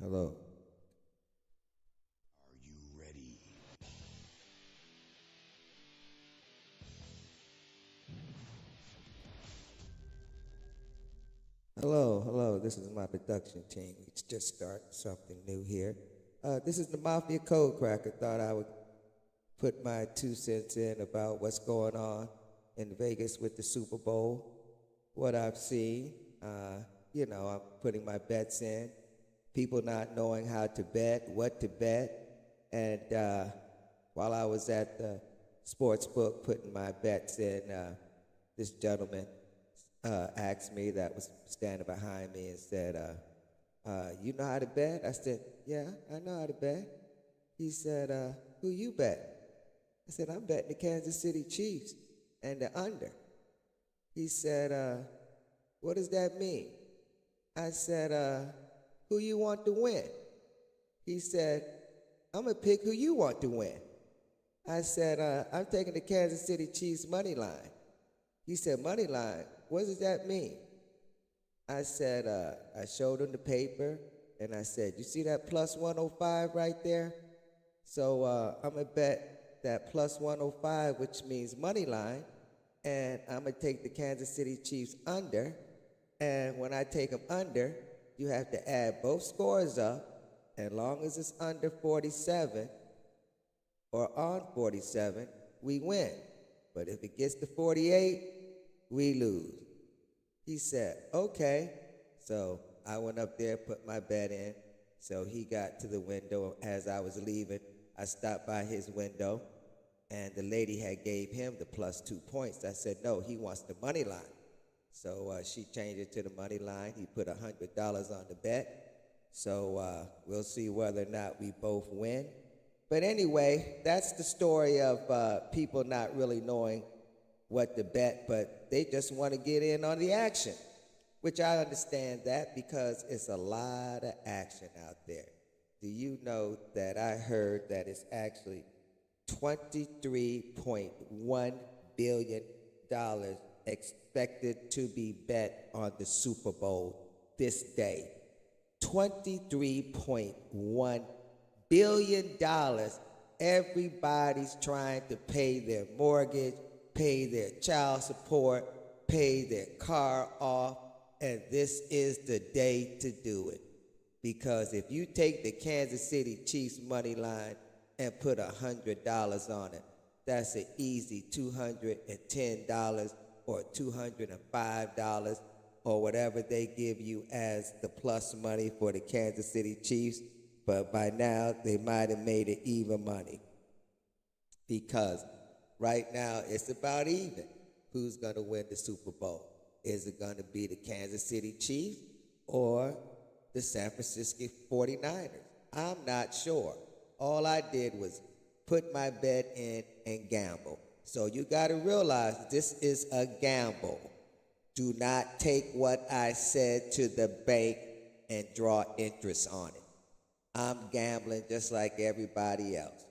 Hello. Are you ready? Hello. This is my production team. We just started something new here. This is the Mafia Code Cracker. Thought I would put my 2 cents in about what's going on in Vegas with the Super Bowl, what I've seen. I'm putting my bets in. People not knowing how to bet, what to bet, and while I was at the sports book putting my bets in, this gentleman asked me that was standing behind me and said, "You know how to bet?" I said, "Yeah, I know how to bet." He said, "Who you bet?" I said, "I'm betting the Kansas City Chiefs and the under." He said, "What does that mean?" I said, "Who you want to win?" He said, "I'm going to pick who you want to win." I said, "I'm taking the Kansas City Chiefs money line." He said, "Money line? What does that mean?" I said, I showed him the paper, and I said, "You see that plus 105 right there? So I'm going to bet that plus 105, which means money line, and I'm going to take the Kansas City Chiefs under. And when I take them under, you have to add both scores up. As long as it's under 47 or on 47, we win. But if it gets to 48, we lose." He said, "Okay." So I went up there, put my bet in. So he got to the window. As I was leaving, I stopped by his window, and the lady had gave him the plus 2 points. I said, "No, he wants the money line." So she changed it to the money line. He put $100 on the bet. So we'll see whether or not we both win. But anyway, that's the story of people not really knowing what to bet, but they just want to get in on the action, which I understand that because it's a lot of action out there. Do you know that I heard that it's actually $23.1 billion expected to be bet on the Super Bowl this day? $23.1 billion. Everybody's trying to pay their mortgage, pay their child support, pay their car off, and this is the day to do it. Because if you take the Kansas City Chiefs money line and put $100 on it, that's an easy $210 or $205 or whatever they give you as the plus money for the Kansas City Chiefs. But by now, they might have made it even money because right now it's about even. Who's going to win the Super Bowl? Is it going to be the Kansas City Chiefs or the San Francisco 49ers? I'm not sure. All I did was put my bet in and gamble. So you got to realize this is a gamble. Do not take what I said to the bank and draw interest on it. I'm gambling just like everybody else.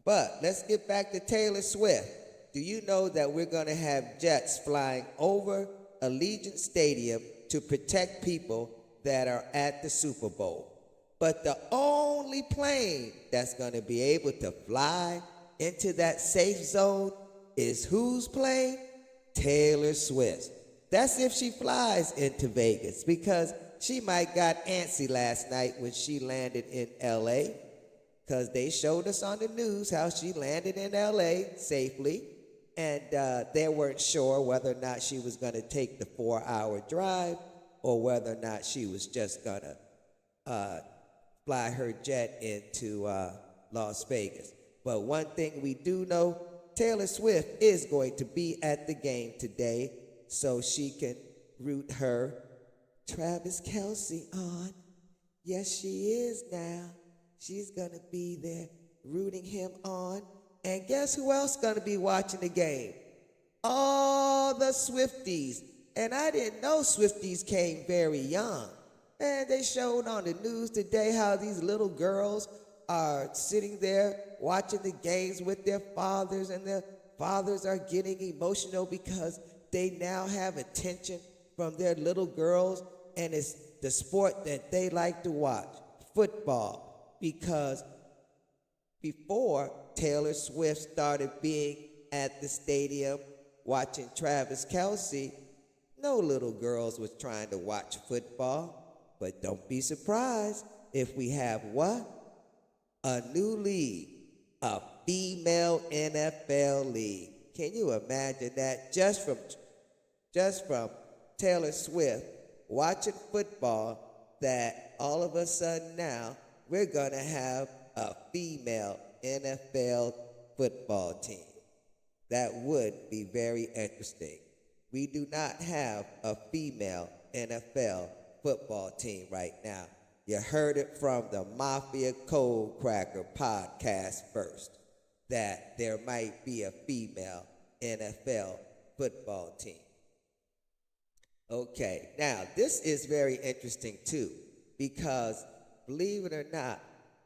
But let's get back to Taylor Swift. Do you know that we're going to have jets flying over Allegiant Stadium to protect people that are at the Super Bowl? But the only plane that's going to be able to fly into that safe zone is whose plane? Taylor Swift. That's if she flies into Vegas, because she might got antsy last night when she landed in L.A., because they showed us on the news how she landed in L.A. safely, and they weren't sure whether or not she was going to take the 4-hour drive or whether or not she was just going to fly her jet into Las Vegas. But one thing we do know, Taylor Swift is going to be at the game today, so she can root her Travis Kelce on. Yes, she is now. She's going to be there rooting him on. And guess who else going to be watching the game? All the Swifties. And I didn't know Swifties came very young. And they showed on the news today how these little girls are sitting there watching the games with their fathers, and their fathers are getting emotional because they now have attention from their little girls, and it's the sport that they like to watch. football, because before Taylor Swift started being at the stadium watching Travis Kelce, no little girls was trying to watch football. But don't be surprised if we have what? A new league, a female NFL league. Can you imagine that? Just from Taylor Swift watching football, that all of a sudden now we're going to have a female NFL football team. That would be very interesting. We do not have a female NFL football team right now. You heard it from the Mafia Cold Cracker podcast first, that there might be a female NFL football team. Okay, now this is very interesting too, because believe it or not,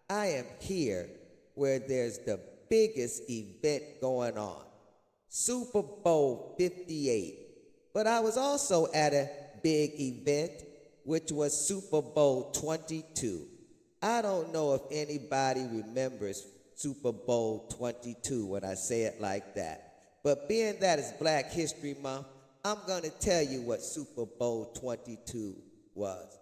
I am here where there's the biggest event going on, Super Bowl 58. But I was also at a big event, which was Super Bowl 22. I don't know if anybody remembers Super Bowl 22 when I say it like that. But being that it's Black History Month, I'm going to tell you what Super Bowl 22 was.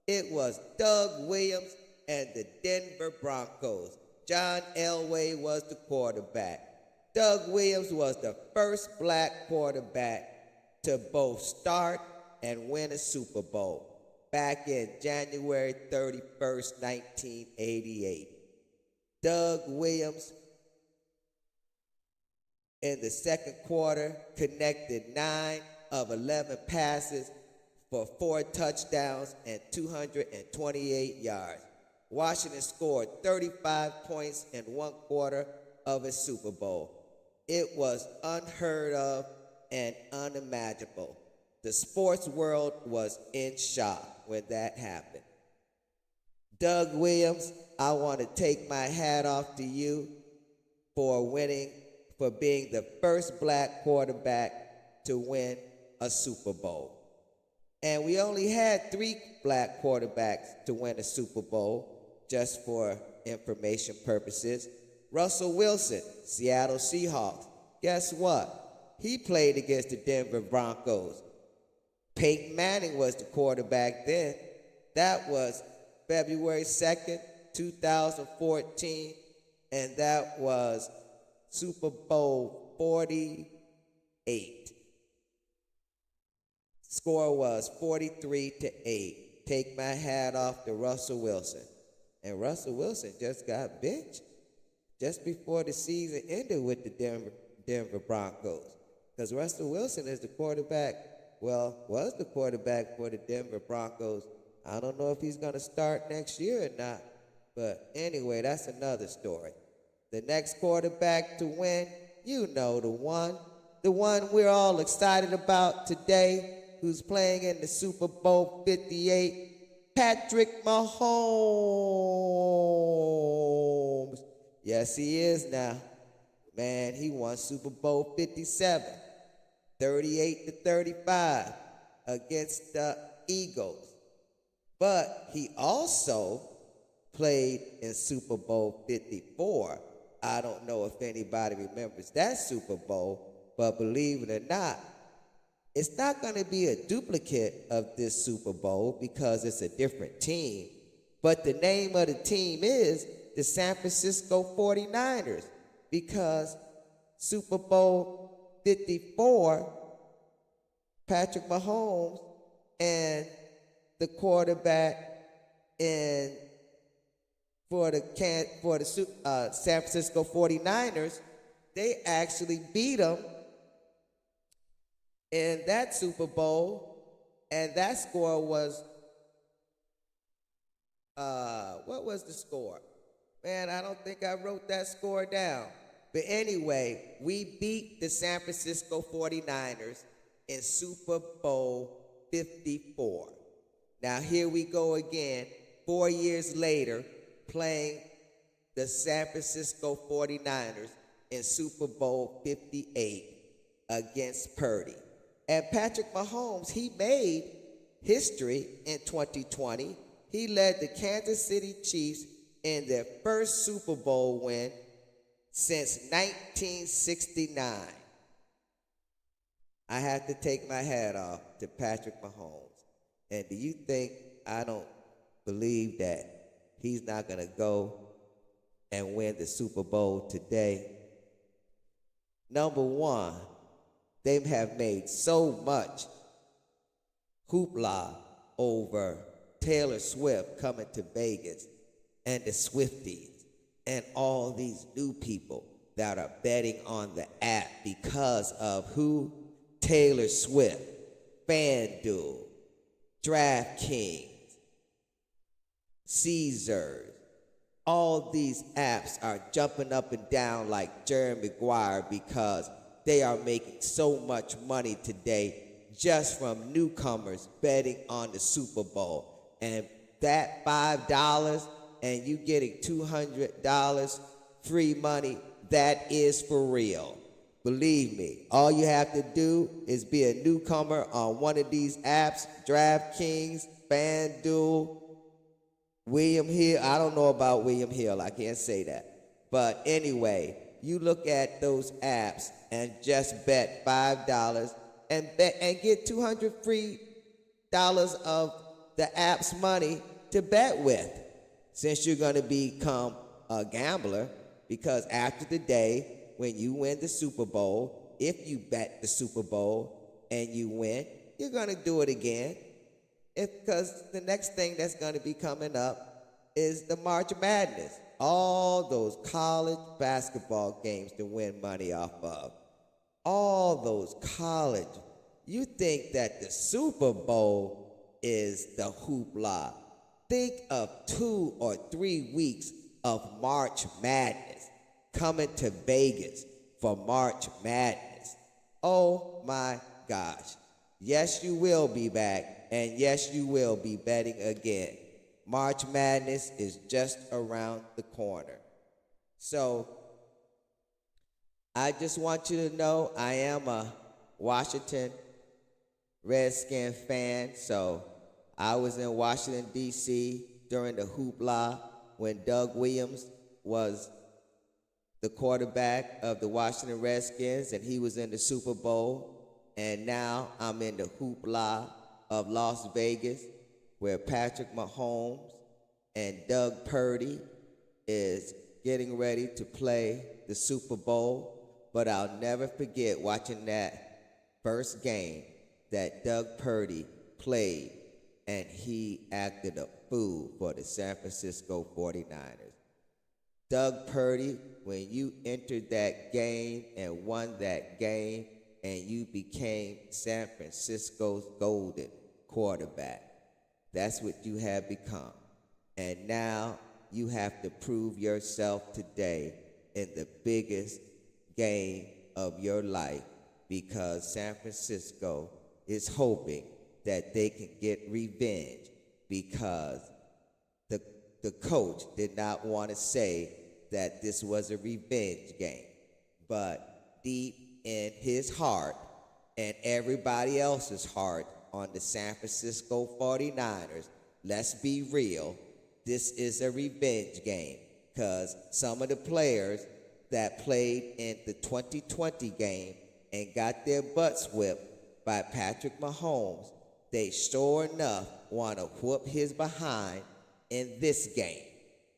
It was Doug Williams and the Denver Broncos. John Elway was the quarterback. Doug Williams was the first black quarterback to both start and win a Super Bowl back in January 31st, 1988. Doug Williams, in the second quarter, connected 9 of 11 passes for 4 touchdowns and 228 yards. Washington scored 35 points in one quarter of a Super Bowl. It was unheard of and unimaginable. The sports world was in shock when that happened. Doug Williams, I want to take my hat off to you for being the first black quarterback to win a Super Bowl. And we only had 3 black quarterbacks to win a Super Bowl, just for information purposes. Russell Wilson, Seattle Seahawks. Guess what? He played against the Denver Broncos. Peyton Manning was the quarterback then. That was February 2nd, 2014, and that was Super Bowl 48. Score was 43-8. Take my hat off to Russell Wilson. And Russell Wilson just got benched just before the season ended with the Denver Broncos. Because Russell Wilson is the quarterback, was the quarterback for the Denver Broncos. I don't know if he's going to start next year or not. But anyway, that's another story. The next quarterback to win, you know the one we're all excited about today, who's playing in the Super Bowl 58, Patrick Mahomes. Yes, he is now. Man, he won Super Bowl 57, 38-35 against the Eagles. But he also played in Super Bowl 54. I don't know if anybody remembers that Super Bowl, but believe it or not, it's not going to be a duplicate of this Super Bowl because it's a different team. But the name of the team is the San Francisco 49ers, because Super Bowl 54, Patrick Mahomes and the quarterback for the San Francisco 49ers, they actually beat them in that Super Bowl, and that score was, what was the score? Man, I don't think I wrote that score down. But anyway, we beat the San Francisco 49ers in Super Bowl 54. Now here we go again, 4 years later, playing the San Francisco 49ers in Super Bowl 58 against Purdy. And Patrick Mahomes, he made history in 2020 He led the Kansas City Chiefs in their first Super Bowl win since 1969. I have to take my hat off to Patrick Mahomes. And do you think I don't believe that he's not going to go and win the Super Bowl today? Number one, they have made so much hoopla over Taylor Swift coming to Vegas and the Swifties and all these new people that are betting on the app because of who? Taylor Swift, FanDuel, DraftKings, Caesars. All these apps are jumping up and down like Jerry Maguire because they are making so much money today just from newcomers betting on the Super Bowl. And that $5 and you getting $200 free money, that is for real. Believe me, all you have to do is be a newcomer on one of these apps, DraftKings, FanDuel, William Hill. I don't know about William Hill, I can't say that. But anyway, you look at those apps and just bet $5 and get $200 free of the app's money to bet with, since you're going to become a gambler. Because after the day, when you win the Super Bowl, if you bet the Super Bowl and you win, you're going to do it again. Because the next thing that's going to be coming up is the March Madness. All those college basketball games to win money off of. All those college. You think that the Super Bowl is the hoopla. Think of 2 or 3 weeks of March Madness coming to Vegas for March Madness. Oh my gosh. Yes, you will be back, and yes, you will be betting again. March Madness is just around the corner. So, I just want you to know I am a Washington Redskin fan. So, I was in Washington, D.C. during the hoopla when Doug Williams was the quarterback of the Washington Redskins, and he was in the Super Bowl. And now I'm in the hoopla of Las Vegas, where Patrick Mahomes and Doug Purdy is getting ready to play the Super Bowl. But I'll never forget watching that first game that Doug Purdy played, and he acted a fool for the San Francisco 49ers. Doug Purdy, when you entered that game and won that game, and you became San Francisco's golden quarterback. That's what you have become. And now you have to prove yourself today in the biggest game of your life, because San Francisco is hoping that they can get revenge, because the coach did not want to say that this was a revenge game. But deep in his heart and everybody else's heart on the San Francisco 49ers, let's be real, this is a revenge game, because some of the players that played in the 2020 game and got their butts whipped by Patrick Mahomes, they sure enough want to whoop his behind in this game.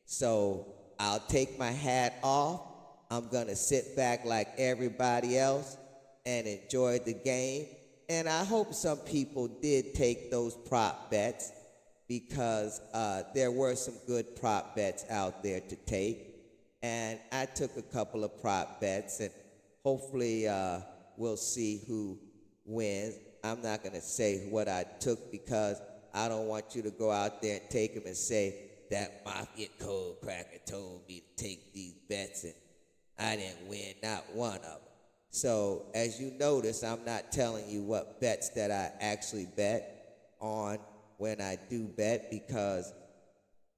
So I'll take my hat off. I'm going to sit back like everybody else and enjoy the game. And I hope some people did take those prop bets, because there were some good prop bets out there to take. And I took a couple of prop bets, and hopefully we'll see who wins. I'm not going to say what I took, because I don't want you to go out there and take them and say that Mafia Cold Cracker told me to take these bets and I didn't win not one of them. So as you notice, I'm not telling you what bets that I actually bet on when I do bet, because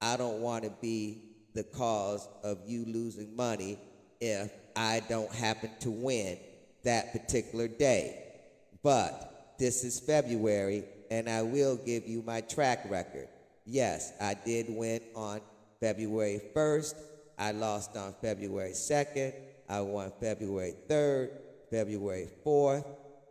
I don't want to be the cause of you losing money if I don't happen to win that particular day. But this is February, and I will give you my track record. Yes, I did win on February 1st. I lost on February 2nd. I won February 3rd, February 4th,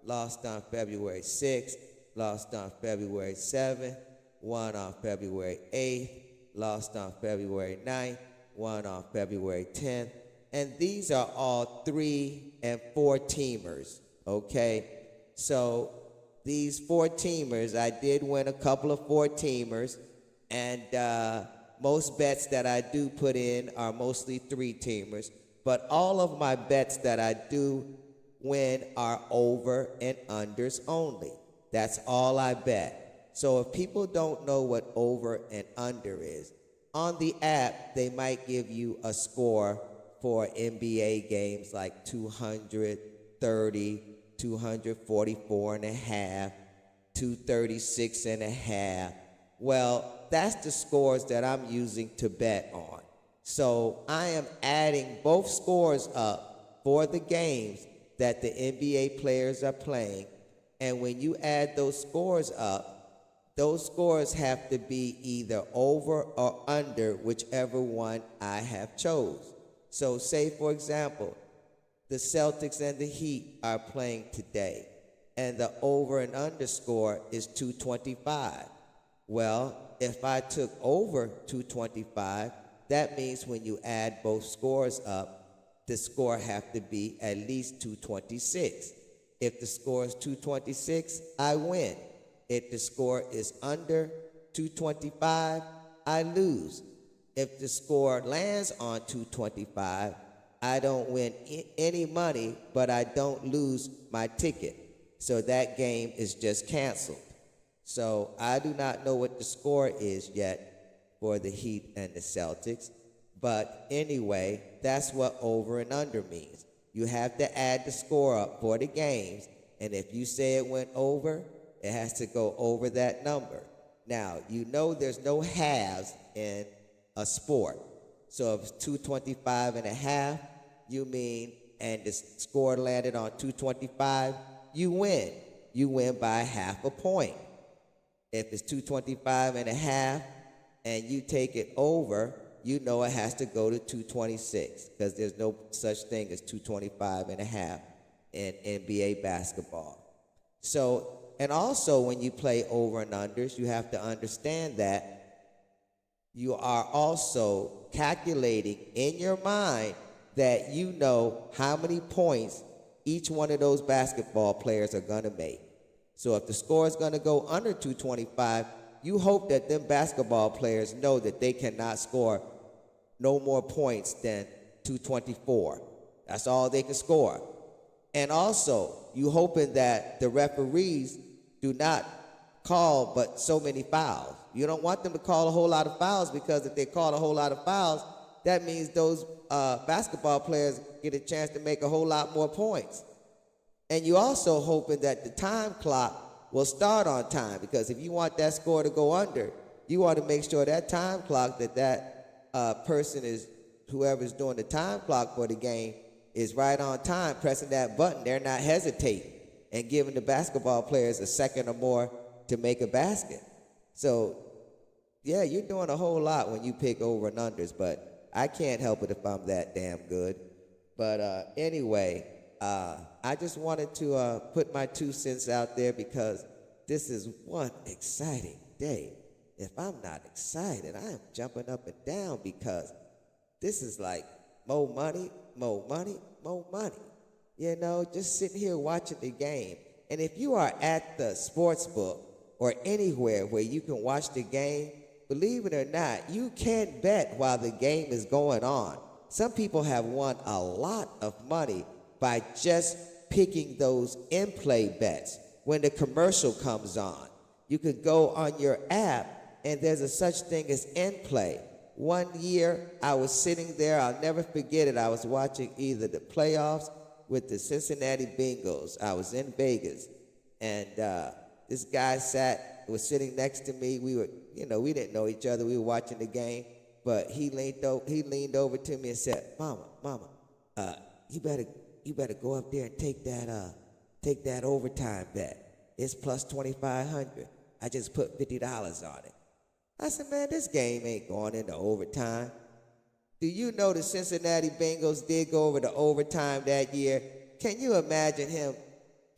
lost on February 6th, lost on February 7th, won on February 8th, lost on February 9th, won on February 10th. And these are all 3 and 4 teamers, okay? So these 4 teamers, I did win a couple of 4 teamers, and most bets that I do put in are mostly 3 teamers, but all of my bets that I do win are over and unders only. That's all I bet. So if people don't know what over and under is, on the app, they might give you a score for NBA games like 230, 244 and a half, 236 and a half. Well, that's the scores that I'm using to bet on. So I am adding both scores up for the games that the NBA players are playing. And when you add those scores up, those scores have to be either over or under whichever one I have chose. So say, for example, the Celtics and the Heat are playing today, and the over and under score is 225. Well, if I took over 225, that means when you add both scores up, the score have to be at least 226. If the score is 226, I win. If the score is under 225, I lose. If the score lands on 225, I don't win any money, but I don't lose my ticket. So that game is just canceled. So I do not know what the score is yet for the Heat and the Celtics. But anyway, that's what over and under means. You have to add the score up for the games, and if you say it went over, it has to go over that number. Now, you know there's no halves in a sport. So if it's 225 and a half, you mean, and the score landed on 225, you win. You win by half a point. If it's 225 and a half and you take it over, you know it has to go to 226 because there's no such thing as 225 and a half in NBA basketball. So, and also when you play over and unders, you have to understand that you are also calculating in your mind that you know how many points each one of those basketball players are going to make. So if the score is going to go under 225, you hope that them basketball players know that they cannot score no more points than 224. That's all they can score. And also, you hoping that the referees do not call but so many fouls. You don't want them to call a whole lot of fouls, because if they call a whole lot of fouls, that means those basketball players get a chance to make a whole lot more points. And you also hoping that the time clock will start on time, because if you want that score to go under, you want to make sure that time clock that person is, whoever's doing the time clock for the game, is right on time, pressing that button. They're not hesitating and giving the basketball players a second or more to make a basket. So, yeah, you're doing a whole lot when you pick over and unders, but I can't help it if I'm that damn good. But anyway, I just wanted to put my 2 cents out there, because this is one exciting day. If I'm not excited, I am jumping up and down, because this is like more money, more money, more money. You know, just sitting here watching the game. And if you are at the sports book or anywhere where you can watch the game, believe it or not, you can't bet while the game is going on. Some people have won a lot of money by just picking those in-play bets when the commercial comes on. You could go on your app, and there's a such thing as in-play. One year, I was sitting there, I'll never forget it, I was watching either the playoffs with the Cincinnati Bengals. I was in Vegas, and this guy was sitting next to me. We were, we didn't know each other. We were watching the game, but he leaned over to me and said, "Mama, you better go up there and take that overtime bet. It's plus 2,500. I just put $50 on it." I said, man, this game ain't going into overtime. Do you know the Cincinnati Bengals did go over to overtime that year? Can you imagine him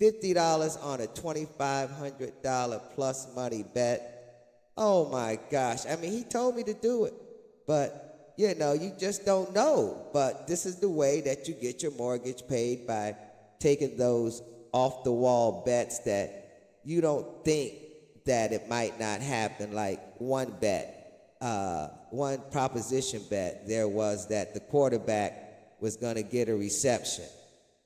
$50 on a $2,500 plus money bet? Oh my gosh. I mean, he told me to do it. But, you know, you just don't know. But this is the way that you get your mortgage paid, by taking those off the wall bets that you don't think that it might not happen. Like one proposition bet there was that the quarterback was going to get a reception.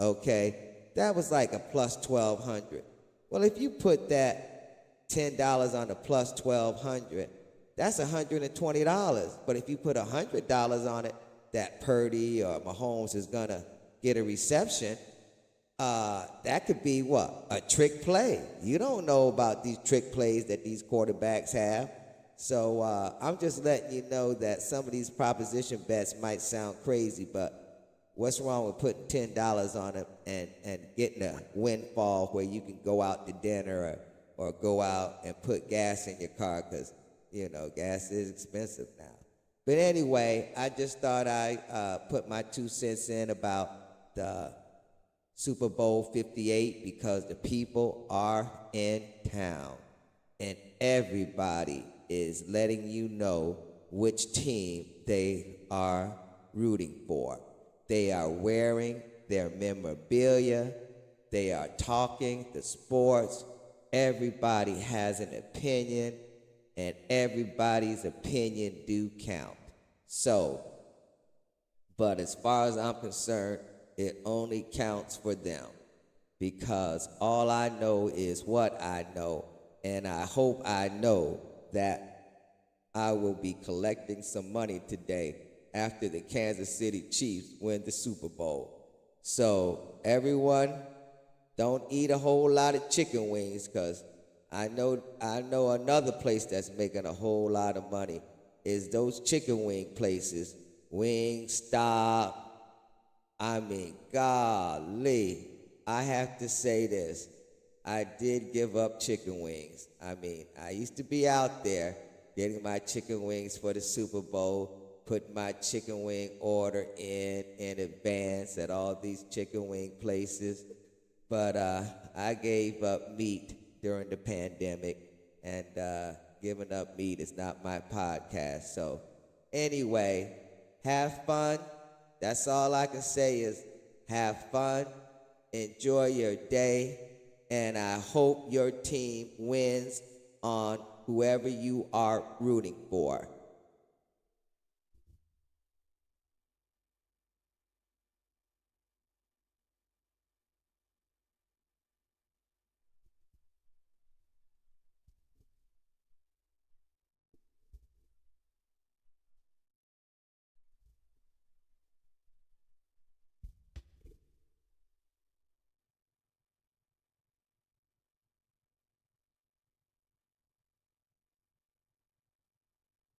Okay, that was like a plus 1,200. Well, if you put that $10 on the plus 1,200, that's $120. But if you put $100 on it, that Purdy or Mahomes is going to get a reception, that could be what? A trick play. You don't know about these trick plays that these quarterbacks have. So I'm just letting you know that some of these proposition bets might sound crazy, but what's wrong with putting $10 on it and getting a windfall where you can go out to dinner or go out and put gas in your car, because, you know, gas is expensive now. But anyway, I just thought I'd put my 2 cents in about the Super Bowl 58, because the people are in town and everybody is letting you know which team they are rooting for. They are wearing their memorabilia. They are talking the sports. Everybody has an opinion, and everybody's opinion do count. So, but as far as I'm concerned, it only counts for them, because all I know is what I know, and I hope I know that I will be collecting some money today after the Kansas City Chiefs win the Super Bowl. So everyone, don't eat a whole lot of chicken wings, because I know another place that's making a whole lot of money is those chicken wing places. Wingstop. I mean, golly, I have to say this. I did give up chicken wings. I mean, I used to be out there getting my chicken wings for the Super Bowl, put my chicken wing order in advance at all these chicken wing places. But I gave up meat during the pandemic, and giving up meat is not my podcast. So anyway, have fun. That's all I can say is have fun, enjoy your day, and I hope your team wins on whoever you are rooting for.